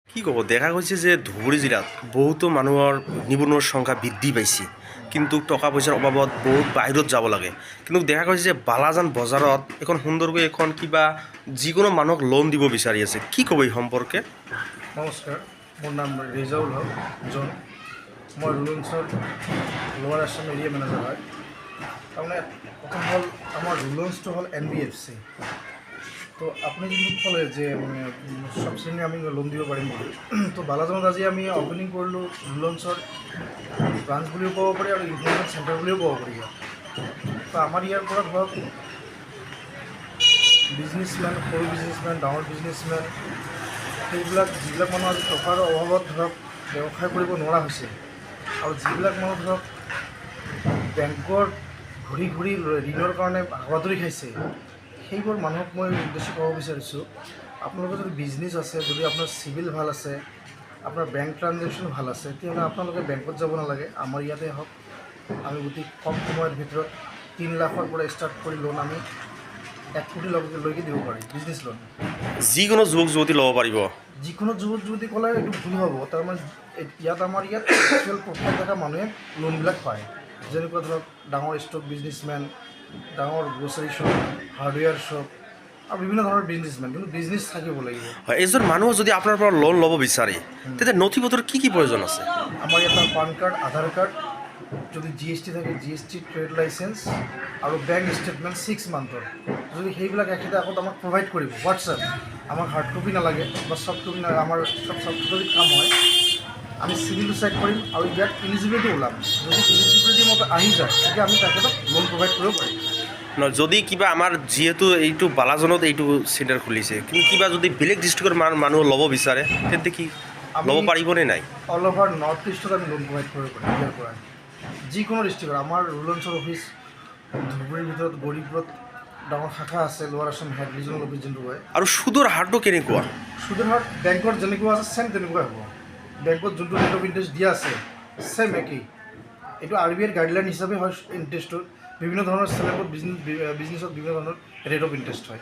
কি ক'ব দেখা গৈছে যে ধুবুৰী জিলাত বহুতো মানুহৰ নিবনুৱাৰ সংখ্যা বৃদ্ধি পাইছে, কিন্তু টকা পইচাৰ অভাৱত বহুত বাহিৰত যাব লাগে। কিন্তু দেখা গৈছে যে বালাজান বজাৰত এখন সুন্দৰকৈ এখন কিবা যিকোনো মানুহক লোন দিব বিচাৰি আছে। কি ক'ব এই সম্পৰ্কে? নমস্কাৰ, মোৰ নাম ৰেজাউল হক জন। মই ৰুলেন্সৰ লোৱাৰ আছাম এৰিয়া মেনেজাৰ হয়। তাৰমানে প্ৰথম হ'ল আমাৰ ৰুলেন্সটো হ'ল NBFC। তো আপুনি যদি ক'লে যে সব শ্ৰেণীৰ আমি লোন দিব পাৰিম বুলি, তো বালাজানত আজি আমি অপেনিং কৰিলোঁ ৰুলেন্সৰ ব্ৰাঞ্চ বুলিও ক'ব পাৰি আৰু ইনফৰমেশ্যন চেণ্টাৰ বুলিও ক'ব পাৰি। তো আমাৰ ইয়াৰ পৰা ধৰক বিজনেছমেন, সৰু বিজনেছমেন, ডাঙৰ বিজনেছমেন, সেইবিলাক যিবিলাক মানুহ আজি টকাৰ অভাৱত ধৰক ব্যৱসায় কৰিব নোৱাৰা হৈছে, আৰু যিবিলাক মানুহ ধৰক বেংকৰ ঘূৰি ঘূৰি ঋণৰ কাৰণে হাবাথুৰি খাইছে, সেইবোৰ মানুহক মই উদ্দেশ্যে ক'ব বিচাৰিছোঁ, আপোনালোকৰ যদি বিজনেছ আছে, যদি আপোনাৰ চিভিল ভাল আছে, আপোনাৰ বেংক ট্ৰানজেকশ্যন ভাল আছে, তেতিয়াহ'লে আপোনালোকে বেংকত যাব নালাগে, আমাৰ ইয়াতে আহক। আমি অতি কম সময়ৰ ভিতৰত 3 লাখৰ পৰা ষ্টাৰ্ট কৰি লোন আমি 1 কোটিলৈকে দিব পাৰি, বিজনেছ লোন। যিকোনো যুৱক যুৱতী ল'ব পাৰিব। যিকোনো যুৱক যুৱতী ক'লে এইটো ভুল হ'ব। তাৰমানে আমাৰ ইয়াত এক্সুৱেল প্ৰফাইল থকা মানুহে লোনবিলাক পায়, যেনেকুৱা ধৰক ডাঙৰ ষ্টক বিজনেছমেন, ডাঙৰ গ্ৰ'চাৰী শ্বপ, হাৰ্ডৱেৰ শ্বপ আৰু বিভিন্ন ধৰণৰ বিজনেছমেন, কিন্তু বিজনেছ থাকিব লাগিব। হয়, এজন মানুহ যদি আপোনাৰ পৰা লোন ল'ব বিচাৰে তেতিয়া নথি পত্ৰৰ কি প্ৰয়োজন আছে? আমাৰ ইয়াত পান কাৰ্ড, আধাৰ কাৰ্ড, যদি GST থাকে GST, ট্ৰেড লাইচেঞ্চ আৰু বেংক ষ্টেটমেণ্ট 6 মান্থৰ, যদি সেইবিলাক এখেতে আকৌ আমাক প্ৰভাইড কৰিব হোৱাটছএপ, আমাক হাৰ্ড কপি নালাগে বা ছফ্ট কপি নালাগে, আমাৰ ছফ্ট কপিত কাম হয়। আমি চিভিলটো চেক কৰিম আৰু ইয়াত ইলিজিবিলিটি ওলাম। যদি ইলিজিবিলিটি মতে আহি যায়, তেতিয়া আমি তেখেতক লোন প্ৰভাইড কৰিব পাৰিম। নহয়, যদি কিবা আমাৰ যিহেতু এইটো বালাজনত এইটো চেণ্টাৰ খুলিছে, কিন্তু কিবা যদি বেলেগ ডিষ্ট্ৰিক্টৰ মানুহ ল'ব বিচাৰে তেন্তে কি ল'ব পাৰিবনে নাই? অল অভাৰ নৰ্থ ইষ্টত আমি লোন প্ৰভাইড কৰিব পাৰিম। ইয়াৰ পৰা যিকোনো ডিষ্ট্ৰিক্টৰ আমাৰ ৰুলেন্সৰ অফিচ ধুবুৰীৰ ভিতৰত গৌৰীপুৰত ডাঙৰ শাখা আছে, লোৱাৰ আছাম হেড ৰিজনেল অফিচ যোনটো হয়। আৰু সুদৰ হাৰটো কেনেকুৱা? সুদৰ হাৰ বেংকত যেনেকুৱা আছে ছেম তেনেকুৱাই হ'ব। বেংকত যোনটো ৰেট অফ ইণ্টাৰেষ্ট দিয়া আছে ছেম একেই। এইটো RBIৰ গাইডলাইন হিচাপে হয় ইণ্টাৰেষ্টৰ। বিভিন্ন ধৰণৰ বিজনেছত বিভিন্ন ধৰণৰ ৰেট অফ ইণ্টাৰেষ্ট হয়।